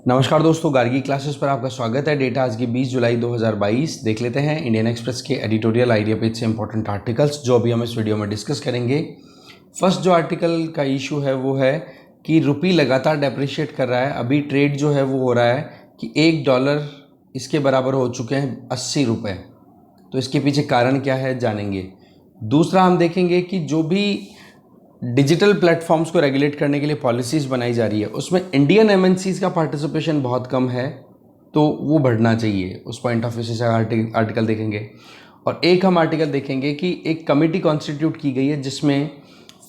नमस्कार दोस्तों, गार्गी क्लासेस पर आपका स्वागत है। डेटा आज की 20 जुलाई 2022। देख लेते हैं इंडियन एक्सप्रेस के एडिटोरियल आइडिया पेज से इंपॉर्टेंट आर्टिकल्स जो अभी हम इस वीडियो में डिस्कस करेंगे। फर्स्ट जो आर्टिकल का इशू है वो है कि रुपी लगातार डेप्रिशिएट कर रहा है। अभी ट्रेड जो है वो हो रहा है कि $1 इसके बराबर हो चुके हैं 80 रुपये। तो इसके पीछे कारण क्या है जानेंगे। दूसरा हम देखेंगे कि जो भी डिजिटल प्लेटफॉर्म्स को रेगुलेट करने के लिए पॉलिसीज़ बनाई जा रही है उसमें इंडियन एमएनसीज़ का पार्टिसिपेशन बहुत कम है, तो वो बढ़ना चाहिए। उस पॉइंट ऑफ व्यू से आर्टिकल देखेंगे। और एक हम आर्टिकल देखेंगे कि एक कमेटी कॉन्स्टिट्यूट की गई है जिसमें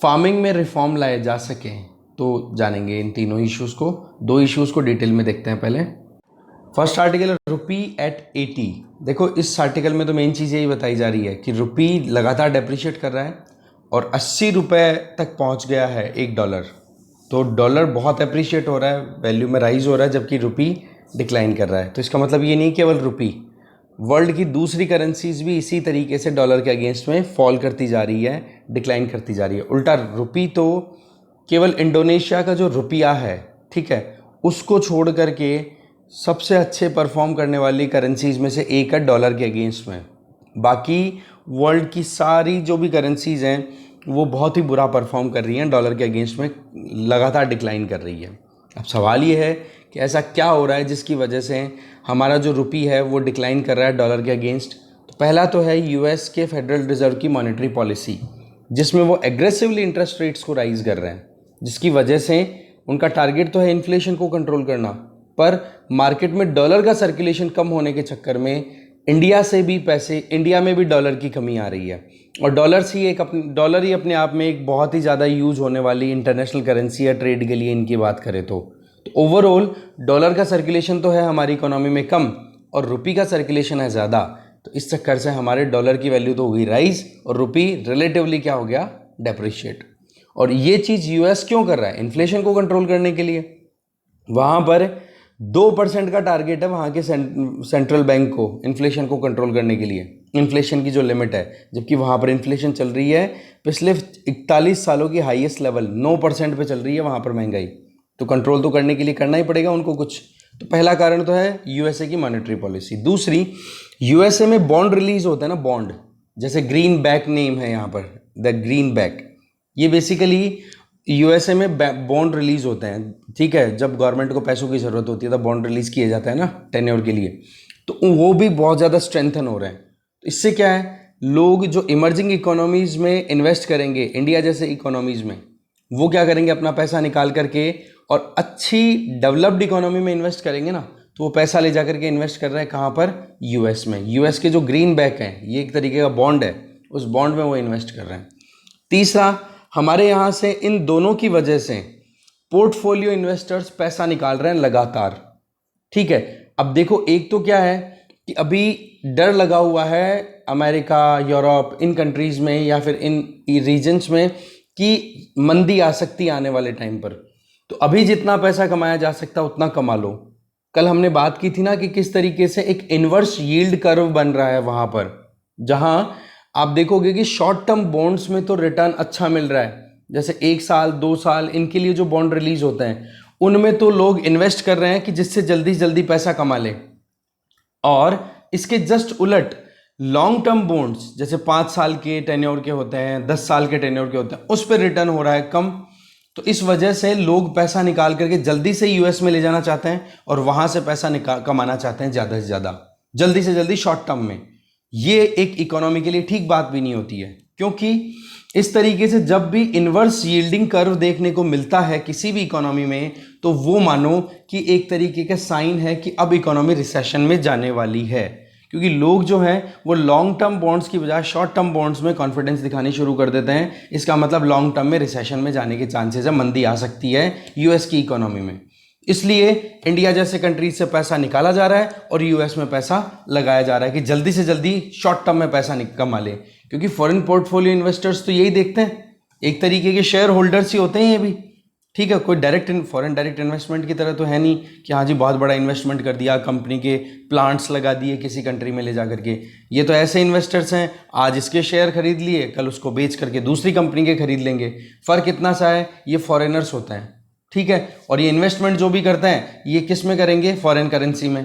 फार्मिंग में रिफॉर्म लाए जा सकें। तो जानेंगे इन तीनों इश्यूज़ को। दो इश्यूज़ को डिटेल में देखते हैं। पहले फर्स्ट आर्टिकल है रुपी एट 80। देखो इस आर्टिकल में तो मेन चीज़ यही बताई जा रही है कि रुपी लगातार डेप्रिशिएट कर रहा है और 80 रुपये तक पहुंच गया है $1। तो डॉलर बहुत अप्रिशिएट हो रहा है, वैल्यू में राइज हो रहा है, जबकि रुपी डिक्लाइन कर रहा है। तो इसका मतलब ये नहीं केवल रुपी, वर्ल्ड की दूसरी करेंसीज भी इसी तरीके से डॉलर के अगेंस्ट में फॉल करती जा रही है, डिक्लाइन करती जा रही है। उल्टा रुपी तो केवल इंडोनेशिया का जो रुपया है, ठीक है, उसको छोड़ करके सबसे अच्छे परफॉर्म करने वाली करेंसीज में से एक है डॉलर के अगेंस्ट में। बाकी वर्ल्ड की सारी जो भी करेंसीज हैं वो बहुत ही बुरा परफॉर्म कर रही हैं, डॉलर के अगेंस्ट में लगातार डिक्लाइन कर रही है। अब सवाल ये है कि ऐसा क्या हो रहा है जिसकी वजह से हमारा जो रुपी है वो डिक्लाइन कर रहा है डॉलर के अगेंस्ट। तो पहला तो है यूएस के फेडरल रिजर्व की मॉनेटरी पॉलिसी, जिसमें वो एग्रेसिवली इंटरेस्ट रेट्स को राइज कर रहे हैं, जिसकी वजह से उनका टारगेट तो है इन्फ्लेशन को कंट्रोल करना, पर मार्केट में डॉलर का सर्कुलेशन कम होने के चक्कर में इंडिया में भी डॉलर की कमी आ रही है। और डॉलर ही अपने आप में एक बहुत ही ज़्यादा यूज होने वाली इंटरनेशनल करेंसी है ट्रेड के लिए इनकी बात करें तो ओवरऑल डॉलर का सर्कुलेशन तो है हमारी इकोनॉमी में कम और रुपी का सर्कुलेशन है ज़्यादा। तो इस चक्कर से हमारे डॉलर की वैल्यू तो हुई राइज और रुपी रिलेटिवली क्या हो गया, डेप्रिशिएट। और ये चीज़ यूएस क्यों कर रहा है? इन्फ्लेशन को कंट्रोल करने के लिए। वहाँ पर 2% का टारगेट है वहाँ के सेंट्रल बैंक को इन्फ्लेशन को कंट्रोल करने के लिए, इन्फ्लेशन की जो लिमिट है, जबकि वहाँ पर इन्फ्लेशन चल रही है पिछले 41 सालों की हाईएस्ट लेवल 9% पे चल रही है वहाँ पर महंगाई। तो कंट्रोल तो करने के लिए करना ही पड़ेगा उनको कुछ। तो पहला कारण तो है यूएसए की मॉनेटरी पॉलिसी। दूसरी, यूएसए में बॉन्ड रिलीज होता है ना, बॉन्ड, जैसे ग्रीन बैक नेम है यहाँ पर, द ग्रीन बैक। ये बेसिकली यूएसए में बॉन्ड रिलीज होते हैं, ठीक है, जब गवर्नमेंट को पैसों की ज़रूरत होती है तब बॉन्ड रिलीज किए जाता है ना टेन्योर के लिए। तो वो भी बहुत ज़्यादा स्ट्रेंथन हो रहे हैं। तो इससे क्या है, लोग जो इमर्जिंग इकोनॉमीज़ में इन्वेस्ट करेंगे, इंडिया जैसे इकोनॉमीज़ में, वो क्या करेंगे, अपना पैसा निकाल करके और अच्छी डेवलप्ड इकोनॉमी में इन्वेस्ट करेंगे ना, तो वो पैसा ले जा करके इन्वेस्ट कर रहे हैं कहाँ पर, यूएस में। यूएस के जो ग्रीन बैक हैं, ये एक तरीके का बॉन्ड है, उस बॉन्ड में वो इन्वेस्ट कर रहे हैं। तीसरा, हमारे यहाँ से इन दोनों की वजह से पोर्टफोलियो इन्वेस्टर्स पैसा निकाल रहे हैं लगातार, ठीक है। अब देखो, एक तो क्या है कि अभी डर लगा हुआ है अमेरिका, यूरोप, इन कंट्रीज में या फिर इन रीजन्स में कि मंदी आ सकती है आने वाले टाइम पर। तो अभी जितना पैसा कमाया जा सकता है उतना कमा लो। कल हमने बात की थी ना कि किस तरीके से एक इन्वर्स यील्ड कर्व बन रहा है वहां पर, जहां आप देखोगे कि शॉर्ट टर्म बॉन्ड्स में तो रिटर्न अच्छा मिल रहा है, जैसे 1 साल 2 साल इनके लिए जो बॉन्ड रिलीज होते हैं उनमें तो लोग इन्वेस्ट कर रहे हैं कि जिससे जल्दी जल्दी पैसा कमा ले। और इसके जस्ट उलट लॉन्ग टर्म बॉन्ड्स, जैसे 5 साल के टेन्योर के होते हैं, 10 साल के टेन्योर के होते हैं, उस पर रिटर्न हो रहा है कम। तो इस वजह से लोग पैसा निकाल करके जल्दी से यूएस में ले जाना चाहते हैं और वहां से पैसा कमाना चाहते हैं ज़्यादा से ज़्यादा, जल्दी से जल्दी शॉर्ट टर्म में। ये एक इकोनॉमी के लिए ठीक बात भी नहीं होती है, क्योंकि इस तरीके से जब भी इन्वर्स यील्डिंग कर्व देखने को मिलता है किसी भी इकोनॉमी में, तो वो मानो कि एक तरीके का साइन है कि अब इकोनॉमी रिसेशन में जाने वाली है। क्योंकि लोग जो हैं वो लॉन्ग टर्म बॉन्ड्स की बजाय शॉर्ट टर्म बॉन्ड्स में कॉन्फिडेंस दिखानी शुरू कर देते हैं। इसका मतलब लॉन्ग टर्म में रिसेशन में जाने के चांसेस है, मंदी आ सकती है यूएस की इकोनॉमी में। इसलिए इंडिया जैसे कंट्रीज से पैसा निकाला जा रहा है और यूएस में पैसा लगाया जा रहा है कि जल्दी से जल्दी शॉर्ट टर्म में पैसा कमा ले। क्योंकि फॉरेन पोर्टफोलियो इन्वेस्टर्स तो यही देखते हैं, एक तरीके के शेयर होल्डर्स ही होते हैं ये भी, ठीक है। कोई फॉरेन डायरेक्ट इन्वेस्टमेंट की तरह तो है नहीं कि हाँ जी बहुत बड़ा इन्वेस्टमेंट कर दिया, कंपनी के प्लांट्स लगा दिए किसी कंट्री में ले जा करके। ये तो ऐसे इन्वेस्टर्स हैं, आज इसके शेयर खरीद लिए, कल उसको बेच करके दूसरी कंपनी के खरीद लेंगे। फ़र्क इतना सा है, ये फॉरेनर्स होते हैं, ठीक है। और ये इन्वेस्टमेंट जो भी करते हैं ये किस में करेंगे, फॉरेन करेंसी में,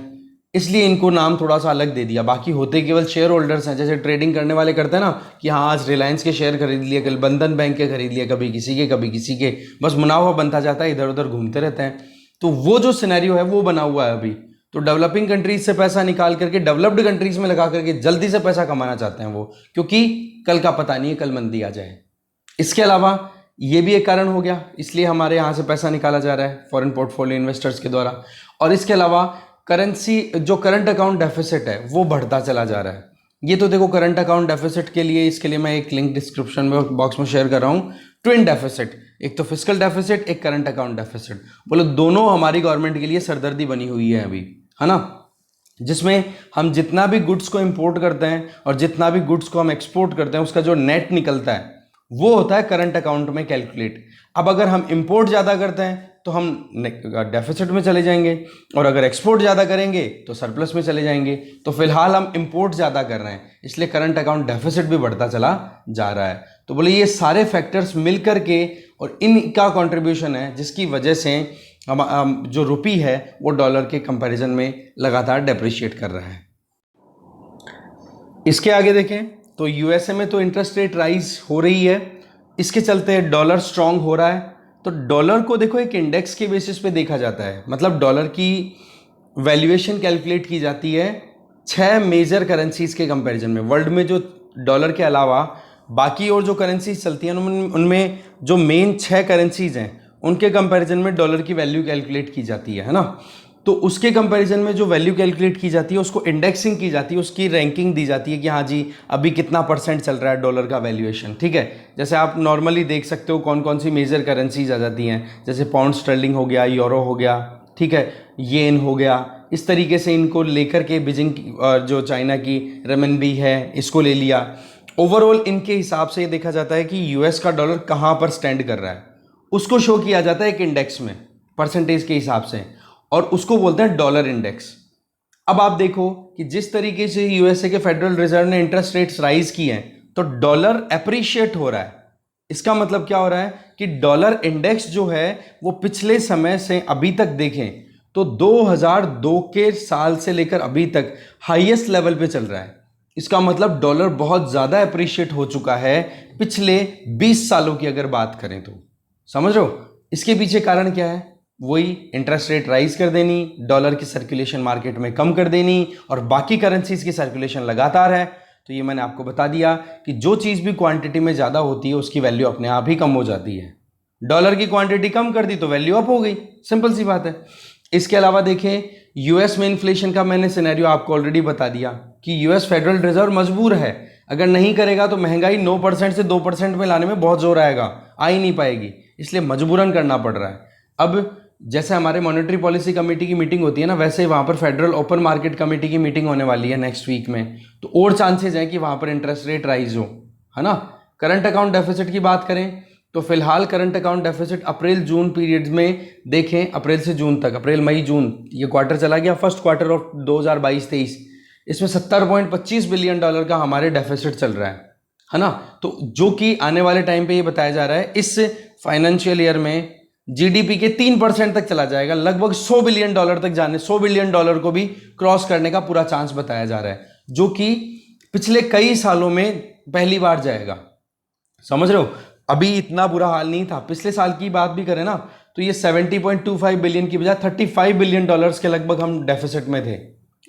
इसलिए इनको नाम थोड़ा सा अलग दे दिया। बाकी होते केवल शेयर होल्डर्स हैं, जैसे ट्रेडिंग करने वाले करते हैं ना कि हाँ आज रिलायंस के शेयर खरीद लिए, कल बंधन बैंक के खरीद लिए, कभी किसी के कभी किसी के, बस मुनाफा बनता जाता है, इधर उधर घूमते रहते हैं। तो वो जो सिनेरियो है वो बना हुआ है अभी। तो डेवलपिंग कंट्रीज से पैसा निकाल करके डेवलप्ड कंट्रीज में लगा करके जल्दी से पैसा कमाना चाहते हैं वो, क्योंकि कल का पता नहीं है, कल मंदी आ जाए। इसके अलावा ये भी एक कारण हो गया, इसलिए हमारे यहाँ से पैसा निकाला जा रहा है फॉरेन पोर्टफोलियो इन्वेस्टर्स के द्वारा। और इसके अलावा करेंसी जो करंट अकाउंट डेफिसिट है वो बढ़ता चला जा रहा है। ये तो देखो करंट अकाउंट डेफिसिट के लिए, इसके लिए मैं एक लिंक डिस्क्रिप्शन में बॉक्स में शेयर कर रहा हूँ। ट्विन डेफिसिट, एक तो फिस्कल डेफिसिट, एक करंट अकाउंट डेफिसिट, बोलो दोनों हमारी गवर्नमेंट के लिए सरदर्दी बनी हुई है अभी, है ना। जिसमें हम जितना भी गुड्स को इंपोर्ट करते हैं और जितना भी गुड्स को हम एक्सपोर्ट करते हैं उसका जो नेट निकलता है वो होता है करंट अकाउंट में कैलकुलेट। अब अगर हम इंपोर्ट ज़्यादा करते हैं तो हम डेफिसिट में चले जाएंगे, और अगर एक्सपोर्ट ज़्यादा करेंगे तो सरप्लस में चले जाएंगे। तो फिलहाल हम इंपोर्ट ज़्यादा कर रहे हैं, इसलिए करंट अकाउंट डेफिसिट भी बढ़ता चला जा रहा है। तो बोले ये सारे फैक्टर्स मिलकर के और इनका कंट्रीब्यूशन है जिसकी वजह से हम जो रुपी है वो डॉलर के कंपैरिजन में लगातार डेप्रिशिएट कर रहा है। इसके आगे देखें तो यूएसए में तो इंटरेस्ट रेट राइज हो रही है, इसके चलते डॉलर स्ट्रांग हो रहा है। तो डॉलर को देखो एक इंडेक्स के बेसिस पे देखा जाता है, मतलब डॉलर की वैल्यूएशन कैलकुलेट की जाती है 6 मेजर करेंसीज के कंपैरिजन में। वर्ल्ड में जो डॉलर के अलावा बाकी और जो करेंसीज चलती हैं उनमें जो मेन 6 करेंसीज हैं उनके कंपैरिजन में डॉलर की वैल्यू कैलकुलेट की जाती है ना। तो उसके कंपैरिजन में जो वैल्यू कैलकुलेट की जाती है उसको इंडेक्सिंग की जाती है, उसकी रैंकिंग दी जाती है कि हाँ जी अभी कितना % चल रहा है डॉलर का वैल्यूएशन, ठीक है। जैसे आप नॉर्मली देख सकते हो कौन कौन सी मेजर करेंसीज आ जाती हैं, जैसे पाउंड स्टर्लिंग हो गया, यूरो हो गया, ठीक है, येन हो गया। इस तरीके से इनको लेकर के बीजिंग जो चाइना की रेमनबी है इसको ले लिया। ओवरऑल इनके हिसाब से ये देखा जाता है कि यूएस का डॉलर कहाँ पर स्टैंड कर रहा है, उसको शो किया जाता है एक इंडेक्स में परसेंटेज के हिसाब से, और उसको बोलते हैं डॉलर इंडेक्स। अब आप देखो कि जिस तरीके से यूएसए के फेडरल रिजर्व ने इंटरेस्ट रेट्स राइज किए हैं तो डॉलर एप्रिशिएट हो रहा है। इसका मतलब क्या हो रहा है कि डॉलर इंडेक्स जो है वो पिछले समय से अभी तक देखें तो 2002 के साल से लेकर अभी तक हाईएस्ट लेवल पे चल रहा है। इसका मतलब डॉलर बहुत ज्यादा एप्रिशिएट हो चुका है पिछले 20 सालों की अगर बात करें तो। समझ रहे हो इसके पीछे कारण क्या है? वही इंटरेस्ट रेट राइज कर देनी, डॉलर की सर्कुलेशन मार्केट में कम कर देनी, और बाकी करेंसीज की सर्कुलेशन लगातार है। तो ये मैंने आपको बता दिया कि जो चीज़ भी क्वांटिटी में ज़्यादा होती है उसकी वैल्यू अपने आप ही कम हो जाती है। डॉलर की क्वांटिटी कम कर दी तो वैल्यू अप हो गई, सिंपल सी बात है। इसके अलावा देखें यूएस में इन्फ्लेशन का मैंने सिनेरियो आपको ऑलरेडी बता दिया कि यूएस फेडरल रिजर्व मजबूर है, अगर नहीं करेगा तो महंगाई 9% से 2% में लाने में बहुत जोर आएगा, आ ही नहीं पाएगी, इसलिए मजबूरन करना पड़ रहा है। अब जैसे हमारे मॉनेटरी पॉलिसी कमेटी की मीटिंग होती है ना, वैसे वहाँ पर फेडरल ओपन मार्केट कमेटी की मीटिंग होने वाली है नेक्स्ट वीक में, तो और चांसेस हैं कि वहाँ पर इंटरेस्ट रेट राइज हो, है ना। करंट अकाउंट डेफिसिट की बात करें तो फिलहाल करंट अकाउंट डेफिसिट अप्रैल जून पीरियड में देखें, अप्रैल से जून तक, अप्रैल मई जून ये क्वार्टर चला गया, फर्स्ट क्वार्टर ऑफ 2022-23, इसमें 70.25 बिलियन डॉलर का हमारे डेफिसिट चल रहा है ना। तो जो कि आने वाले टाइम पे ये बताया जा रहा है इस फाइनेंशियल ईयर में जीडीपी के 3% तक चला जाएगा, लगभग 100 बिलियन डॉलर तक जाने, 100 बिलियन डॉलर को भी क्रॉस करने का पूरा चांस बताया जा रहा है, जो कि पिछले कई सालों में पहली बार जाएगा। समझ रहे हो, अभी इतना बुरा हाल नहीं था। पिछले साल की बात भी करें ना तो ये 70.25 बिलियन की बजाय 35 बिलियन डॉलर्स के लगभग हम डेफिसिट में थे,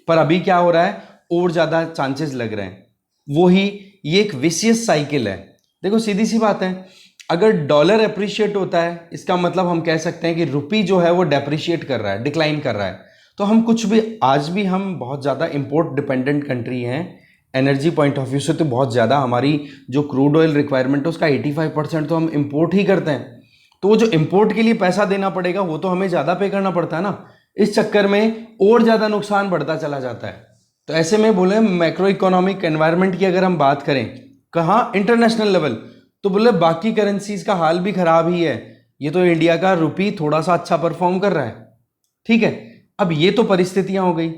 पर अभी क्या हो रहा है और ज्यादा चांसेस लग रहे हैं। वही ये एक विशियस साइकिल है। देखो सीधी सी बात है, अगर डॉलर एप्रिशिएट होता है इसका मतलब हम कह सकते हैं कि रुपी जो है वो डेप्रिशिएट कर रहा है, डिक्लाइन कर रहा है। तो हम कुछ भी, आज भी हम बहुत ज़्यादा इंपोर्ट डिपेंडेंट कंट्री हैं, एनर्जी पॉइंट ऑफ व्यू से तो बहुत ज़्यादा हमारी जो क्रूड ऑयल रिक्वायरमेंट है उसका 85% तो हम इंपोर्ट ही करते हैं। तो वो जो इंपोर्ट के लिए पैसा देना पड़ेगा वो तो हमें ज़्यादा पे करना पड़ता है ना, इस चक्कर में और ज़्यादा नुकसान बढ़ता चला जाता है। तो ऐसे में बोले मैक्रो इकोनॉमिक एनवायरनमेंट की अगर हम बात करें कहाँ, इंटरनेशनल लेवल, तो बोले बाकी करेंसीज का हाल भी खराब ही है। ये तो इंडिया का रुपी थोड़ा सा अच्छा परफॉर्म कर रहा है, ठीक है। अब ये तो परिस्थितियां हो गई।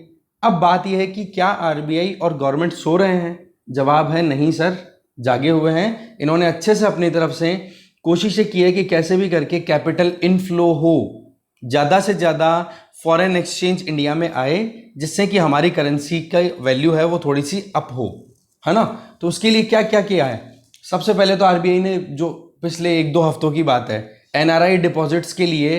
अब बात यह है कि क्या आरबीआई और गवर्नमेंट सो रहे हैं? जवाब है नहीं सर, जागे हुए हैं। इन्होंने अच्छे से अपनी तरफ से कोशिश ये की है कि कैसे भी करके कैपिटल इनफ्लो हो, ज़्यादा से ज़्यादा फॉरेन एक्सचेंज इंडिया में आए, जिससे कि हमारी करेंसी का वैल्यू है वो थोड़ी सी अप हो, है ना। तो उसके लिए क्या क्या किया है? सबसे पहले तो आरबीआई ने, जो पिछले 1-2 हफ्तों की बात है, एनआरआई डिपॉजिट्स के लिए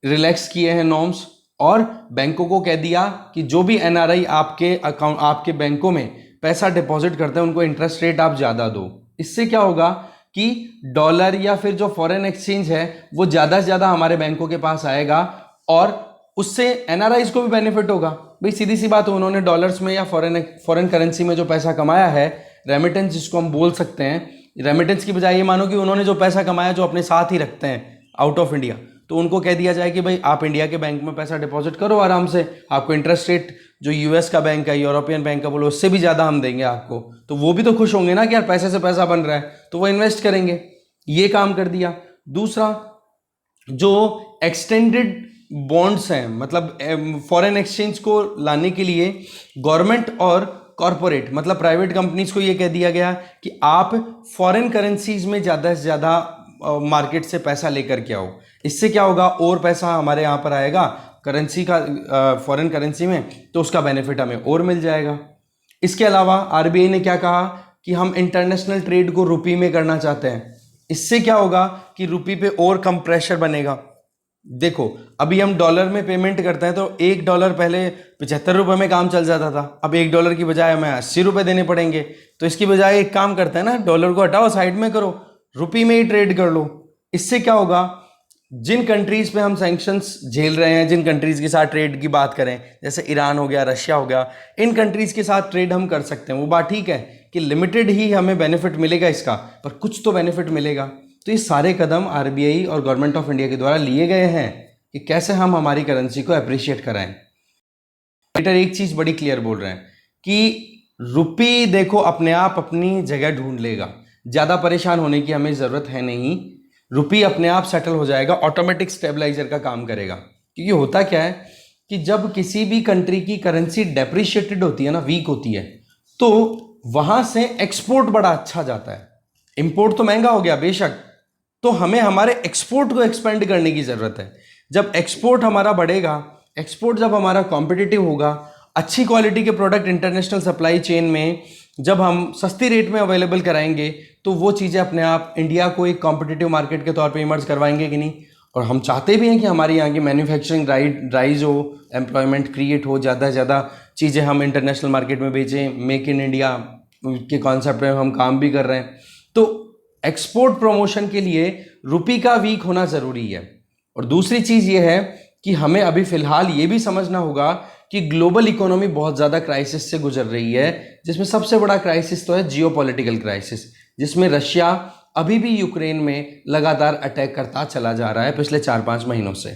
रिलैक्स किए हैं नॉर्म्स, और बैंकों को कह दिया कि जो भी एनआरआई आपके अकाउंट, आपके बैंकों में पैसा डिपॉजिट करते हैं, उनको इंटरेस्ट रेट आप ज़्यादा दो। इससे क्या होगा कि डॉलर या फिर जो फॉरेन एक्सचेंज है वो ज़्यादा से ज़्यादा हमारे बैंकों के पास आएगा, और उससे एनआरआईज को भी बेनिफिट होगा। भाई सीधी सी बात है, उन्होंने डॉलर्स में या फॉरेन करेंसी में जो पैसा कमाया है, रेमिटेंस जिसको हम बोल सकते हैं, रेमिटेंस की बजाय ये मानो कि उन्होंने जो पैसा कमाया जो अपने साथ ही रखते हैं आउट ऑफ इंडिया, तो उनको कह दिया जाए कि भाई आप इंडिया के बैंक में पैसा डिपॉजिट करो आराम से, आपको इंटरेस्ट रेट जो यूएस का बैंक है, यूरोपियन बैंक का बोलो, उससे भी ज़्यादा हम देंगे आपको। तो वो भी तो खुश होंगे ना कि यार पैसे से पैसा बन रहा है, तो वो इन्वेस्ट करेंगे। ये काम कर दिया। दूसरा, जो एक्सटेंडेड बॉन्ड्स हैं, मतलब फॉरेन एक्सचेंज को लाने के लिए गवर्नमेंट और कॉरपोरेट, मतलब प्राइवेट कंपनीज को ये कह दिया गया कि आप फॉरेन करेंसीज में ज़्यादा से ज़्यादा मार्केट से पैसा लेकर के आओ। इससे क्या होगा, और पैसा हमारे यहाँ पर आएगा करेंसी का, फॉरेन करेंसी में, तो उसका बेनिफिट हमें और मिल जाएगा। इसके अलावा आरबीआई ने क्या कहा कि हम इंटरनेशनल ट्रेड को रुपी में करना चाहते हैं। इससे क्या होगा कि रुपी पे और कम प्रेशर बनेगा। देखो अभी हम डॉलर में पेमेंट करते हैं, तो $1 पहले 75 रुपये में काम चल जाता था, अब $1 की बजाय हमें 80 रुपये देने पड़ेंगे। तो इसकी बजाय एक काम करते हैं ना, डॉलर को हटाओ, साइड में करो, रुपी में ही ट्रेड कर लो। इससे क्या होगा, जिन कंट्रीज पे हम सैंक्शंस झेल रहे हैं, जिन कंट्रीज के साथ ट्रेड की बात करें, जैसे ईरान हो गया, रशिया हो गया, इन कंट्रीज के साथ ट्रेड हम कर सकते हैं। वो बात ठीक है कि लिमिटेड ही हमें बेनिफिट मिलेगा इसका, पर कुछ तो बेनिफिट मिलेगा। तो ये सारे कदम आरबीआई और गवर्नमेंट ऑफ इंडिया के द्वारा लिए गए हैं कि कैसे हम हमारी करेंसी को अप्रिशिएट कराएं। राइटर एक चीज बड़ी क्लियर बोल रहे हैं कि रुपी देखो अपने आप अपनी जगह ढूंढ लेगा, ज्यादा परेशान होने की हमें जरूरत है नहीं, रुपी अपने आप सेटल हो जाएगा, ऑटोमेटिक स्टेबलाइजर का काम करेगा। क्योंकि होता क्या है कि जब किसी भी कंट्री की करेंसी डेप्रिशिएटेड होती है ना, वीक होती है, तो वहां से एक्सपोर्ट बड़ा अच्छा जाता है। इंपोर्ट तो महंगा हो गया बेशक, तो हमें हमारे एक्सपोर्ट को एक्सपेंड करने की जरूरत है। जब एक्सपोर्ट हमारा बढ़ेगा, एक्सपोर्ट जब हमारा कॉम्पिटिटिव होगा, अच्छी क्वालिटी के प्रोडक्ट इंटरनेशनल सप्लाई चेन में जब हम सस्ती रेट में अवेलेबल कराएंगे, तो वो चीज़ें अपने आप इंडिया को एक कॉम्पिटिटिव मार्केट के तौर पे इमर्ज करवाएंगे कि नहीं। और हम चाहते भी हैं कि हमारी यहाँ की मैन्युफैक्चरिंग राइज हो, एम्प्लॉयमेंट क्रिएट हो, ज़्यादा से ज़्यादा चीज़ें हम इंटरनेशनल मार्केट में बेचें, मेक इन इंडिया के कॉन्सेप्ट में हम काम भी कर रहे हैं। तो एक्सपोर्ट प्रमोशन के लिए रुपी का वीक होना ज़रूरी है। और दूसरी चीज़ ये है कि हमें अभी फ़िलहाल ये भी समझना होगा कि ग्लोबल इकोनॉमी बहुत ज़्यादा क्राइसिस से गुजर रही है, जिसमें सबसे बड़ा क्राइसिस तो है जियोपॉलिटिकल क्राइसिस, जिसमें रशिया अभी भी यूक्रेन में लगातार अटैक करता चला जा रहा है पिछले 4-5 महीनों से।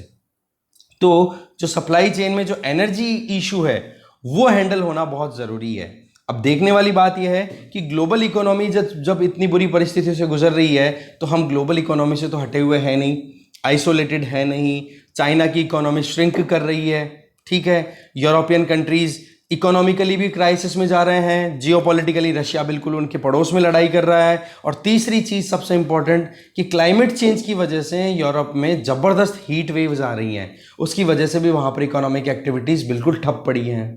तो जो सप्लाई चेन में जो एनर्जी इशू है वो हैंडल होना बहुत ज़रूरी है। अब देखने वाली बात यह है कि ग्लोबल इकोनॉमी जब इतनी बुरी परिस्थितियों से गुजर रही है, तो हम ग्लोबल इकोनॉमी से तो हटे हुए हैं नहीं, आइसोलेटेड है नहीं। चाइना की इकोनॉमी श्रिंक कर रही है, ठीक है, यूरोपियन कंट्रीज इकोनॉमिकली भी क्राइसिस में जा रहे हैं, जियोपॉलिटिकली रशिया बिल्कुल उनके पड़ोस में लड़ाई कर रहा है। और तीसरी चीज़ सबसे इंपॉर्टेंट कि क्लाइमेट चेंज की वजह से यूरोप में ज़बरदस्त हीट वेव्स आ रही हैं, उसकी वजह से भी वहाँ पर इकोनॉमिक एक्टिविटीज़ बिल्कुल ठप पड़ी हैं,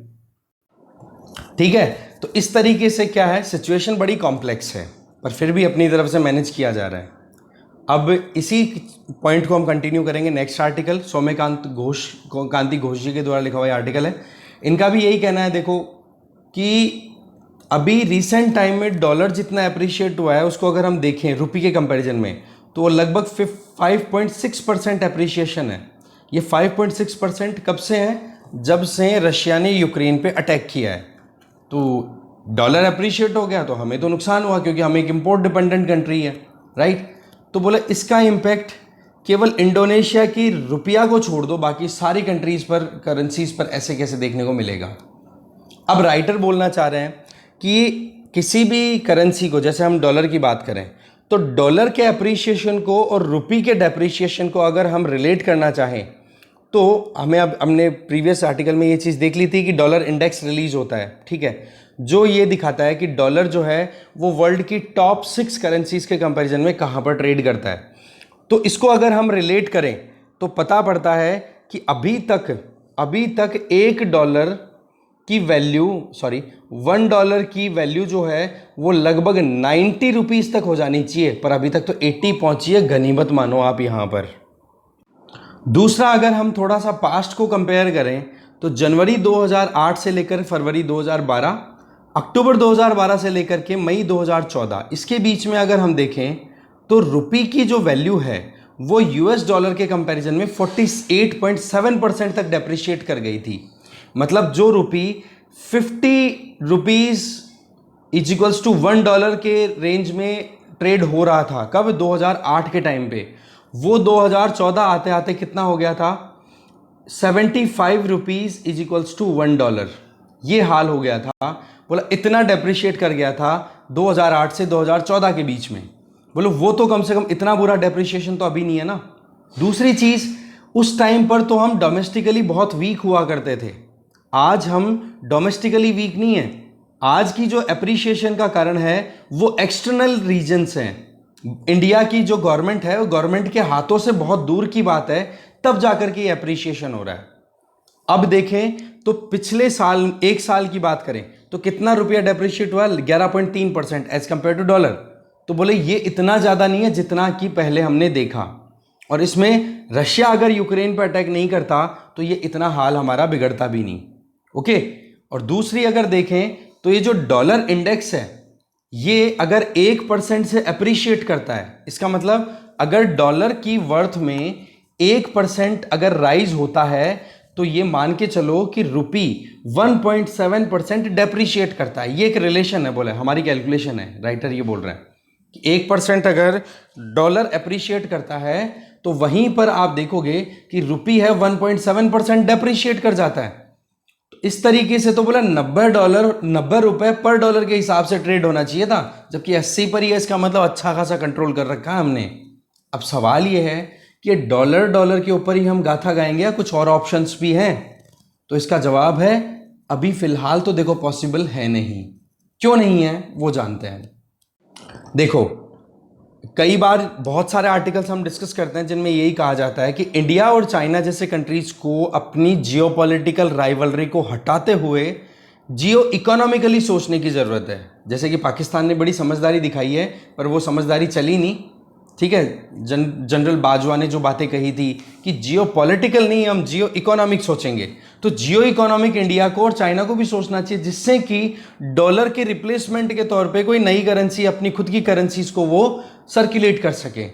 ठीक है। तो इस तरीके से क्या है, सिचुएशन बड़ी कॉम्प्लेक्स है, पर फिर भी अपनी तरफ से मैनेज किया जा रहा है। अब इसी पॉइंट को हम कंटिन्यू करेंगे। नेक्स्ट आर्टिकल कांति घोष जी के द्वारा लिखा हुआ आर्टिकल है। इनका भी यही कहना है, देखो कि अभी रिसेंट टाइम में डॉलर जितना अप्रिशिएट हुआ है, उसको अगर हम देखें रुपी के कंपैरिजन में, तो वो लगभग 5.6% अप्रिशिएशन है। ये 5.6% कब से है, जब से रशिया ने यूक्रेन पे अटैक किया है। तो डॉलर अप्रिशिएट हो गया तो हमें तो नुकसान हुआ, क्योंकि हम एक इम्पोर्ट डिपेंडेंट कंट्री है, राइट। तो बोले इसका इम्पैक्ट केवल इंडोनेशिया की रुपया को छोड़ दो, बाकी सारी कंट्रीज पर, करेंसीज पर ऐसे कैसे देखने को मिलेगा। अब राइटर बोलना चाह रहे हैं कि किसी भी करेंसी को, जैसे हम डॉलर की बात करें, तो डॉलर के अप्रिशिएशन को और रुपी के डेप्रिशिएशन को अगर हम रिलेट करना चाहें, तो हमें, अब हमने प्रीवियस आर्टिकल में ये चीज़ देख ली थी कि डॉलर इंडेक्स रिलीज होता है, ठीक है, जो ये दिखाता है कि डॉलर जो है वो वर्ल्ड की टॉप 6 करेंसीज के कंपैरिजन में कहाँ पर ट्रेड करता है। तो इसको अगर हम रिलेट करें तो पता पड़ता है कि अभी तक $1 की वैल्यू, सॉरी $1 की वैल्यू जो है वो लगभग 90 रुपीस तक हो जानी चाहिए, पर अभी तक तो 80 पहुंची है। गनीमत मानो आप यहां पर। दूसरा, अगर हम थोड़ा सा पास्ट को कंपेयर करें तो जनवरी 2008 से लेकर फरवरी 2012, अक्टूबर 2012 से लेकर के मई 2014, इसके बीच में अगर हम देखें तो रुपी की जो वैल्यू है वो यूएस डॉलर के कंपैरिजन में 48.7% तक डेप्रिशिएट कर गई थी। मतलब जो रुपी 50 रुपीज इज इक्वल्स टू $1 के रेंज में ट्रेड हो रहा था, कब? 2008 के टाइम पे, वो 2014 आते आते कितना हो गया था? 75 रुपीज इज इक्वल्स टू $1। ये हाल हो गया था। बोला इतना डेप्रिशिएट कर गया था 2008 से 2014 के बीच में। बोलो वो तो कम से कम इतना बुरा डेप्रिशिएशन तो अभी नहीं है ना। दूसरी चीज, उस टाइम पर तो हम डोमेस्टिकली बहुत वीक हुआ करते थे। आज हम डोमेस्टिकली वीक नहीं है। आज की जो एप्रिशिएशन का कारण है वो एक्सटर्नल रीजन्स हैं। इंडिया की जो गवर्नमेंट है वो गवर्नमेंट के हाथों से बहुत दूर की बात है, तब जाकर के एप्रिशिएशन हो रहा है। अब देखें तो पिछले साल, एक साल की बात करें तो कितना रुपया डेप्रिशिएट हुआ? 11.3% एज कंपेयर टू डॉलर। तो बोले ये इतना ज्यादा नहीं है जितना कि पहले हमने देखा। और इसमें रशिया अगर यूक्रेन पर अटैक नहीं करता तो ये इतना हाल हमारा बिगड़ता भी नहीं। ओके। और दूसरी अगर देखें तो ये जो डॉलर इंडेक्स है ये अगर 1% से अप्रिशिएट करता है, इसका मतलब अगर डॉलर की वर्थ में 1% अगर राइज होता है तो ये मान के चलो कि रुपी 1.7% डेप्रिशिएट करता है। ये एक रिलेशन है, बोले हमारी कैलकुलेशन है, राइटर ये बोल रहे हैं कि 1% अगर डॉलर अप्रिशिएट करता है तो वहीं पर आप देखोगे कि रुपी है 1.7% डेप्रिशिएट कर जाता है। तो इस तरीके से तो बोला $90 पर डॉलर के हिसाब से ट्रेड होना चाहिए था, जबकि 80 पर ही है। इसका मतलब अच्छा खासा कंट्रोल कर रखा है हमने। अब सवाल ये है कि डॉलर के ऊपर ही हम गाथा गाएंगे या कुछ और ऑप्शंस भी हैं? तो इसका जवाब है अभी फिलहाल तो देखो पॉसिबल है नहीं। क्यों नहीं है वो जानते हैं। देखो, कई बार बहुत सारे आर्टिकल्स हम डिस्कस करते हैं जिनमें यही कहा जाता है कि इंडिया और चाइना जैसे कंट्रीज को अपनी जियोपॉलिटिकल राइवलरी को हटाते हुए जियो इकोनॉमिकली सोचने की ज़रूरत है। जैसे कि पाकिस्तान ने बड़ी समझदारी दिखाई है पर वो समझदारी चली नहीं। ठीक है, जनरल बाजवा ने जो बातें कही थी कि जियो पॉलिटिकल नहीं, हम जियो इकोनॉमिक सोचेंगे, तो जियो इकोनॉमिक इंडिया को और चाइना को भी सोचना चाहिए, जिससे कि डॉलर के रिप्लेसमेंट के तौर पे कोई नई करेंसी, अपनी खुद की करेंसीज को वो सर्कुलेट कर सके।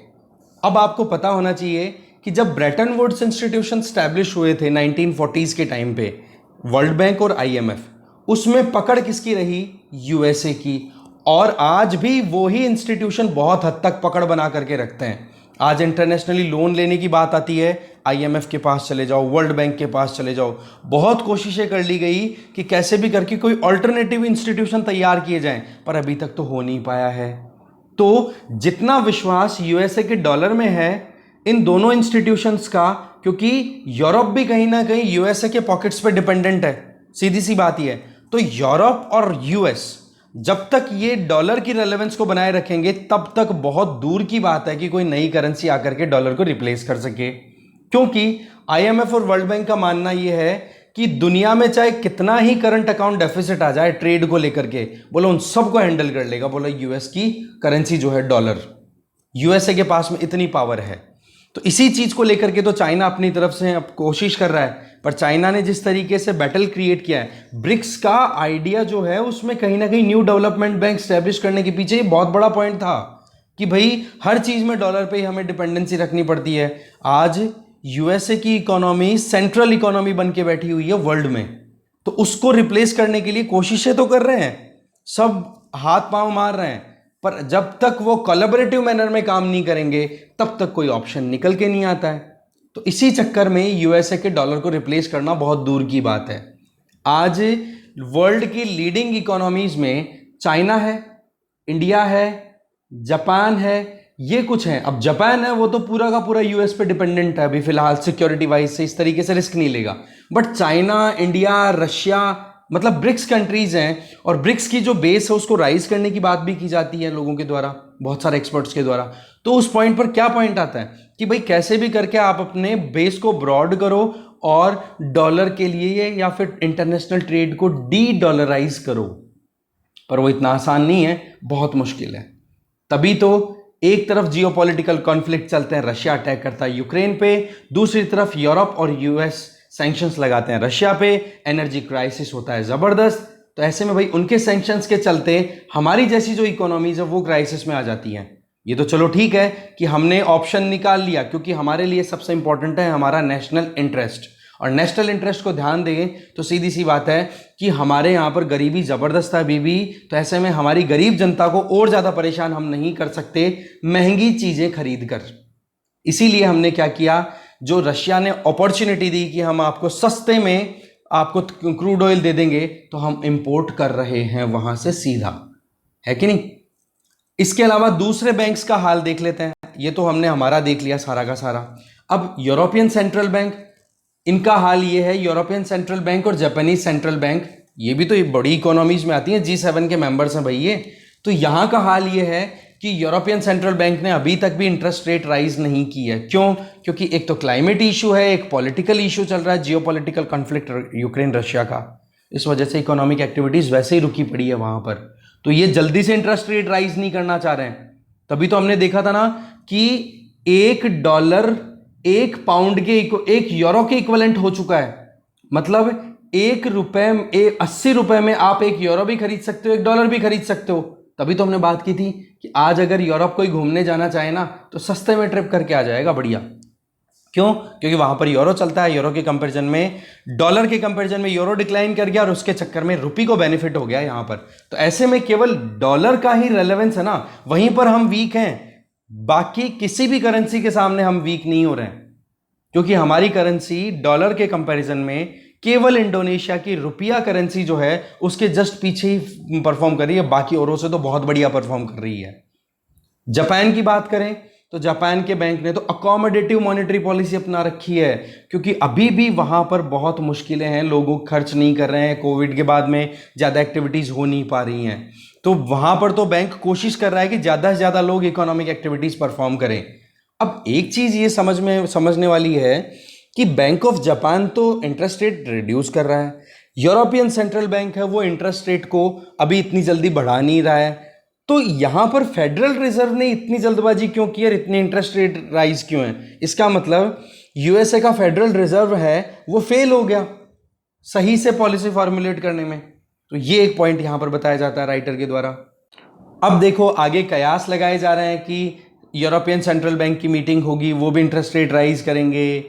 अब आपको पता होना चाहिए कि जब ब्रेटन वुड्स इंस्टीट्यूशन स्टैब्लिश हुए थे 1940s के टाइम पे, वर्ल्ड बैंक और IMF, उसमें पकड़ किसकी रही? USA की। और आज भी वो ही इंस्टीट्यूशन बहुत हद तक पकड़ बना करके रखते हैं। आज इंटरनेशनली लोन लेने की बात आती है, IMF के पास चले जाओ, वर्ल्ड बैंक के पास चले जाओ। बहुत कोशिशें कर ली गई कि कैसे भी करके कोई ऑल्टरनेटिव इंस्टीट्यूशन तैयार किए जाएं, पर अभी तक तो हो नहीं पाया है। तो जितना विश्वास USA के डॉलर में है इन दोनों इंस्टीट्यूशंस का, क्योंकि यूरोप भी कहीं ना कहीं USA के पॉकेट्स पे डिपेंडेंट है, सीधी सी बात ही है। तो यूरोप और US जब तक ये डॉलर की रेलेवेंस को बनाए रखेंगे तब तक बहुत दूर की बात है कि कोई नई करेंसी आकर के डॉलर को रिप्लेस कर सके। क्योंकि IMF और वर्ल्ड बैंक का मानना यह है कि दुनिया में चाहे कितना ही करंट अकाउंट डेफिसिट आ जाए ट्रेड को लेकर के, बोलो उन सबको हैंडल कर लेगा। बोलो US की करेंसी जो है डॉलर, USA के पास में इतनी पावर है। तो इसी चीज को लेकर के तो चाइना अपनी तरफ से अब कोशिश कर रहा है, पर चाइना ने जिस तरीके से बैटल क्रिएट किया है, ब्रिक्स का आइडिया जो है उसमें कहीं ना कहीं न्यू डेवलपमेंट बैंक स्टैब्लिश करने के पीछे बहुत बड़ा पॉइंट था कि भाई हर चीज में डॉलर पे ही हमें डिपेंडेंसी रखनी पड़ती है। आज USA की इकोनॉमी सेंट्रल इकोनॉमी बन के बैठी हुई है वर्ल्ड में, तो उसको रिप्लेस करने के लिए कोशिशें तो कर रहे हैं, सब हाथ पांव मार रहे हैं, पर जब तक वो कोलैबोरेटिव मैनर में काम नहीं करेंगे तब तक कोई ऑप्शन निकल के नहीं आता है। तो इसी चक्कर में USA के डॉलर को रिप्लेस करना बहुत दूर की बात है। आज वर्ल्ड की लीडिंग इकोनॉमीज में चाइना है, इंडिया है, जापान है, ये कुछ है। अब जापान है वो तो पूरा का पूरा US पे डिपेंडेंट है अभी फिलहाल, सिक्योरिटी वाइज से इस तरीके से रिस्क नहीं लेगा। बट चाइना, इंडिया, रशिया, मतलब ब्रिक्स कंट्रीज हैं, और ब्रिक्स की जो बेस है उसको राइज करने की बात भी की जाती है लोगों के द्वारा। बहुत सारे एक्सपर्ट्स के द्वारा। तो उस पॉइंट पर क्या पॉइंट आता है कि भाई कैसे भी करके आप अपने बेस को ब्रॉड करो और डॉलर के लिए या फिर इंटरनेशनल ट्रेड को डी डॉलराइज करो। पर वो इतना आसान नहीं है, बहुत मुश्किल है। तभी तो एक तरफ जियोपॉलिटिकल कॉन्फ्लिक्ट चलते हैं, रशिया अटैक करता है यूक्रेन पे, दूसरी तरफ यूरोप और यूएस सैंक्शंस लगाते हैं रशिया पे, एनर्जी क्राइसिस होता है जबरदस्त। तो ऐसे में भाई उनके सैंक्शंस के चलते हमारी जैसी जो इकोनॉमीज है वो क्राइसिस में आ जाती हैं। ये तो चलो ठीक है कि हमने ऑप्शन निकाल लिया, क्योंकि हमारे लिए सबसे इंपॉर्टेंट है हमारा नेशनल इंटरेस्ट, और नेशनल इंटरेस्ट को ध्यान दें तो सीधी सी बात है कि हमारे यहाँ पर गरीबी ज़बरदस्त है अभी भी। तो ऐसे में हमारी गरीब जनता को और ज़्यादा परेशान हम नहीं कर सकते महंगी चीज़ें खरीद कर। इसीलिए हमने क्या किया, जो रशिया ने अपॉर्चुनिटी दी कि हम आपको सस्ते में आपको क्रूड ऑयल दे देंगे, तो हम इंपोर्ट कर रहे हैं वहाँ से सीधा, है कि नहीं। इसके अलावा दूसरे बैंक्स का हाल देख लेते हैं। ये तो हमने हमारा देख लिया सारा का सारा। अब यूरोपियन सेंट्रल बैंक, इनका हाल ये है। यूरोपियन सेंट्रल बैंक और जापानीज सेंट्रल बैंक, ये भी तो ये बड़ी इकोनॉमीज में आती हैं, G7 के मेंबर्स हैं भाई ये। तो यहाँ का हाल ये है कि यूरोपियन सेंट्रल बैंक ने अभी तक भी इंटरेस्ट रेट राइज नहीं की है। क्यों? क्योंकि एक तो क्लाइमेट इशू है, एक पॉलिटिकल इशू चल रहा है, जियोपॉलिटिकल कॉन्फ्लिक्ट यूक्रेन रशिया का। इस वजह से इकोनॉमिक एक्टिविटीज वैसे ही रुकी पड़ी है वहां पर। तो ये जल्दी से इंटरेस्ट रेट राइज नहीं करना चाह रहे हैं। तभी तो हमने देखा था ना कि $1 1 पाउंड के 1 यूरो के इक्विवेलेंट हो चुका है। मतलब ₹1 80 रुपए में आप 1 यूरो भी खरीद सकते हो, $1 भी खरीद सकते हो। तभी तो हमने बात की थी कि आज अगर यूरोप कोई घूमने जाना चाहे ना तो सस्ते में ट्रिप करके आ जाएगा बढ़िया। क्यों? क्योंकि वहां पर यूरो चलता है, यूरो के कंपैरिजन में डॉलर के कंपैरिजन में यूरो डिक्लाइन कर गया और उसके चक्कर में रुपी को बेनिफिट हो गया यहां पर। तो ऐसे में केवल डॉलर का ही रेलेवेंस है ना, वहीं पर हम वीक हैं। बाकी किसी भी करेंसी के सामने हम वीक नहीं हो रहे हैं, क्योंकि हमारी करेंसी डॉलर के कंपैरिजन में केवल इंडोनेशिया की रुपया करेंसी जो है उसके जस्ट पीछे ही परफॉर्म कर रही है, बाकी औरों से तो बहुत बढ़िया परफॉर्म कर रही है। जापान की बात करें तो जापान के बैंक ने तो अकोमोडेटिव मॉनेटरी पॉलिसी अपना रखी है, क्योंकि अभी भी वहां पर बहुत मुश्किलें हैं, लोगों खर्च नहीं कर रहे हैं, कोविड के बाद में ज्यादा एक्टिविटीज हो नहीं पा रही हैं। तो वहां पर तो बैंक कोशिश कर रहा है कि ज्यादा से ज्यादा लोग इकोनॉमिक एक्टिविटीज परफॉर्म करें। अब एक चीज ये समझने वाली है कि बैंक ऑफ जापान तो इंटरेस्ट रेट रिड्यूस कर रहा है, यूरोपियन सेंट्रल बैंक है वो इंटरेस्ट रेट को अभी इतनी जल्दी बढ़ा नहीं रहा है। तो यहां पर फेडरल रिजर्व ने इतनी जल्दबाजी क्यों की और इतनी इंटरेस्ट रेट राइज क्यों है? इसका मतलब यूएसए का फेडरल रिजर्व है वो फेल हो गया सही से पॉलिसी फॉर्मुलेट करने में। तो ये एक पॉइंट यहां पर बताया जाता है राइटर के द्वारा। अब देखो आगे कयास लगाए जा रहे हैं कि यूरोपियन सेंट्रल बैंक की मीटिंग होगी, वो भी इंटरेस्ट रेट राइज करेंगे,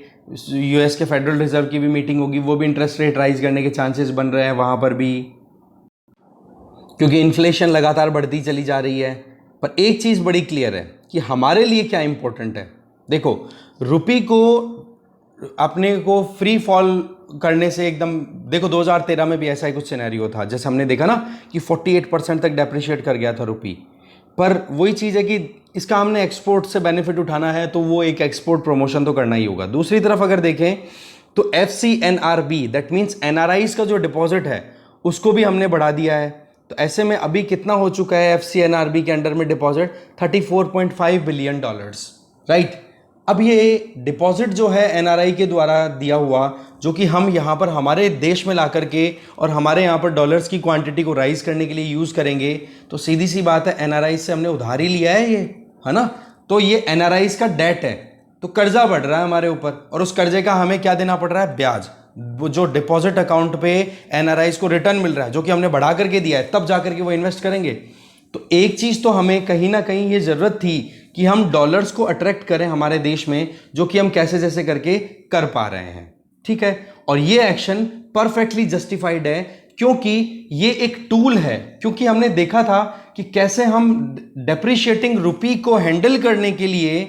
यूएस के फेडरल रिजर्व की भी मीटिंग होगी, वो भी इंटरेस्ट रेट राइज करने के चांसेस बन रहे हैं वहां पर भी, क्योंकि इन्फ्लेशन लगातार बढ़ती चली जा रही है। पर एक चीज बड़ी क्लियर है कि हमारे लिए क्या इंपॉर्टेंट है। देखो रुपी को अपने को फ्री फॉल करने से एकदम, देखो 2013 में भी ऐसा ही कुछ सिनेरियो था, जैसे हमने देखा ना कि 48% तक डेप्रिशिएट कर गया था रुपी। पर वही चीज़ है कि इसका हमने एक्सपोर्ट से बेनिफिट उठाना है, तो वो एक एक्सपोर्ट प्रमोशन तो करना ही होगा। दूसरी तरफ अगर देखें तो FCNRB दैट मीन्स NRIs का जो डिपॉजिट है उसको भी हमने बढ़ा दिया है। तो ऐसे में अभी कितना हो चुका है FCNRB के अंडर में डिपॉजिट? $34.5 billion, right. अब ये डिपॉजिट जो है NRI के द्वारा दिया हुआ, जो कि हम यहाँ पर हमारे देश में ला करके और हमारे यहाँ पर डॉलर्स की क्वांटिटी को राइज करने के लिए यूज़ करेंगे, तो सीधी सी बात है NRI से हमने उधार ही लिया है ये, है ना। तो ये NRI का डेट है, तो कर्जा बढ़ रहा है हमारे ऊपर, और उस कर्जे का हमें क्या देना पड़ रहा है? ब्याज। वो जो डिपॉजिट अकाउंट पे NRI को रिटर्न मिल रहा है, जो कि हमने बढ़ा करके दिया है, तब जा करके वो इन्वेस्ट करेंगे। तो एक चीज़ तो हमें कहीं ना कहीं ये ज़रूरत थी कि हम डॉलर्स को अट्रैक्ट करें हमारे देश में, जो कि हम कैसे जैसे करके कर पा रहे हैं, ठीक है। और ये एक्शन परफेक्टली जस्टिफाइड है, क्योंकि ये एक टूल है। क्योंकि हमने देखा था कि कैसे हम डेप्रिशिएटिंग रुपी को हैंडल करने के लिए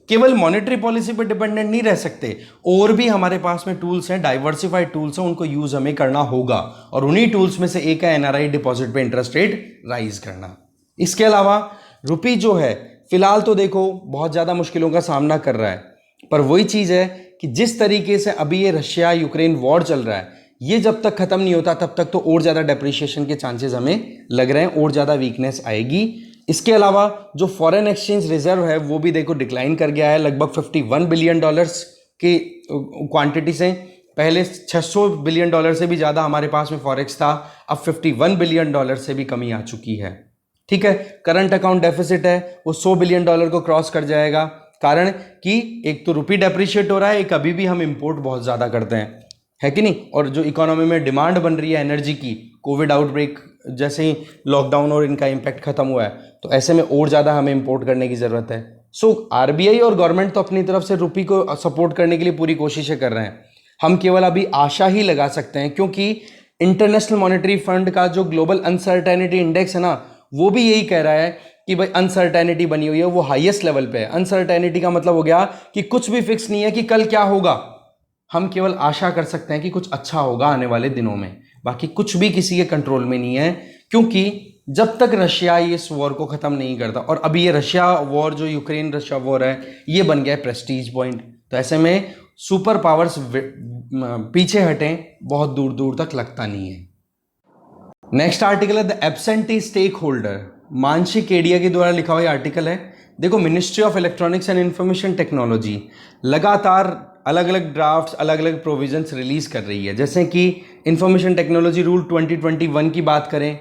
केवल मॉनेटरी पॉलिसी पर डिपेंडेंट नहीं रह सकते, और भी हमारे पास में टूल्स हैं, डाइवर्सिफाइड टूल्स हैं, उनको यूज हमें करना होगा। और उन्हीं टूल्स में से एक है NRI डिपॉजिट पे इंटरेस्ट रेट राइज करना। इसके अलावा रुपी जो है फिलहाल तो देखो बहुत ज़्यादा मुश्किलों का सामना कर रहा है, पर वही चीज़ है कि जिस तरीके से अभी ये रशिया यूक्रेन वॉर चल रहा है, ये जब तक खत्म नहीं होता तब तक तो और ज़्यादा डेप्रिशिएशन के चांसेस हमें लग रहे हैं, और ज़्यादा वीकनेस आएगी। इसके अलावा जो फॉरेन एक्सचेंज रिजर्व है वो भी देखो डिक्लाइन कर गया है, लगभग $51 बिलियन की क्वांटिटी से। पहले $600 बिलियन से भी ज़्यादा हमारे पास में फॉरेक्स था, अब $51 बिलियन से भी कमी आ चुकी है। ठीक है, करंट अकाउंट डेफिसिट है वो $100 बिलियन को क्रॉस कर जाएगा, कारण कि एक तो रुपी डेप्रिशिएट हो रहा है, एक अभी भी हम इंपोर्ट बहुत ज़्यादा करते हैं, है कि नहीं। और जो इकोनॉमी में डिमांड बन रही है एनर्जी की, कोविड आउटब्रेक जैसे ही लॉकडाउन और इनका इम्पैक्ट खत्म हुआ है, तो ऐसे में और ज़्यादा हमें इंपोर्ट करने की ज़रूरत है। सो आरबीआई और गवर्नमेंट तो अपनी तरफ से रुपी को सपोर्ट करने के लिए पूरी कोशिशें कर रहे हैं। हम केवल अभी आशा ही लगा सकते हैं, क्योंकि इंटरनेशनल मॉनेटरी फंड का जो ग्लोबल अनसर्टेनिटी इंडेक्स है ना, वो भी यही कह रहा है कि भाई अनसर्टेनिटी बनी हुई है, वो हाईएस्ट लेवल पे है। अनसर्टेनिटी का मतलब हो गया कि कुछ भी फिक्स नहीं है कि कल क्या होगा। हम केवल आशा कर सकते हैं कि कुछ अच्छा होगा आने वाले दिनों में, बाकी कुछ भी किसी के कंट्रोल में नहीं है, क्योंकि जब तक रशिया इस वॉर को ख़त्म नहीं करता, और अभी ये रशिया वॉर जो यूक्रेन रशिया वॉर है ये बन गया है प्रेस्टीज पॉइंट, तो ऐसे में सुपर पावर्स पीछे हटें बहुत दूर दूर तक लगता नहीं है। नेक्स्ट आर्टिकल है the absentee stakeholder, Mansi Kedia के द्वारा लिखा हुआ आर्टिकल है। देखो, ministry of electronics and information technology लगातार अलग अलग ड्राफ्ट्स, अलग अलग प्रोविजंस रिलीज कर रही है। जैसे कि इंफॉर्मेशन टेक्नोलॉजी रूल 2021 की बात करें,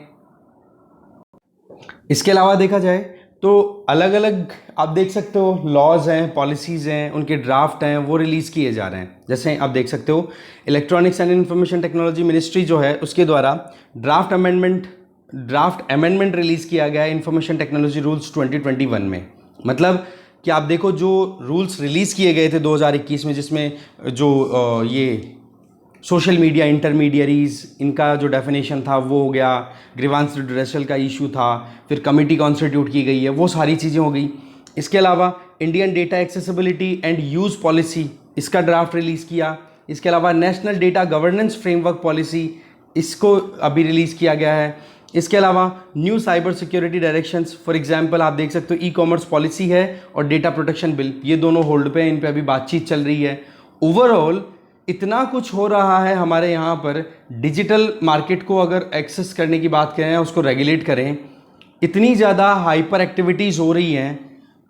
इसके अलावा देखा जाए तो अलग अलग आप देख सकते हो लॉज हैं, पॉलिसीज़ हैं, उनके ड्राफ्ट हैं, वो रिलीज़ किए जा रहे हैं। जैसे आप देख सकते हो electronics and information technology ministry जो है उसके द्वारा ड्राफ्ट अमेंडमेंट रिलीज़ किया गया है इंफॉर्मेशन टेक्नोलॉजी रूल्स 2021 में। मतलब कि आप देखो जो रूल्स रिलीज़ किए गए थे 2021 में, जिसमें जो ये सोशल मीडिया इंटरमीडियरीज इनका जो डेफिनेशन था वो हो गया, ग्रीवांस रिड्रेसल का इशू था, फिर कमेटी कॉन्स्टिट्यूट की गई है, वो सारी चीज़ें हो गई। इसके अलावा Indian data accessibility and use policy, इसका ड्राफ्ट रिलीज़ किया। इसके अलावा national data governance framework policy, इसको अभी रिलीज़ किया गया है। इसके अलावा new cyber security directions, for example आप देख सकते हो ई कॉमर्स पॉलिसी है और डेटा प्रोटेक्शन बिल, ये दोनों होल्ड पे हैं, इन पे अभी बातचीत चल रही है। ओवरऑल इतना कुछ हो रहा है हमारे यहाँ पर। डिजिटल मार्केट को अगर एक्सेस करने की बात करें, उसको रेगुलेट करें, इतनी ज़्यादा हाइपर एक्टिविटीज़ हो रही हैं,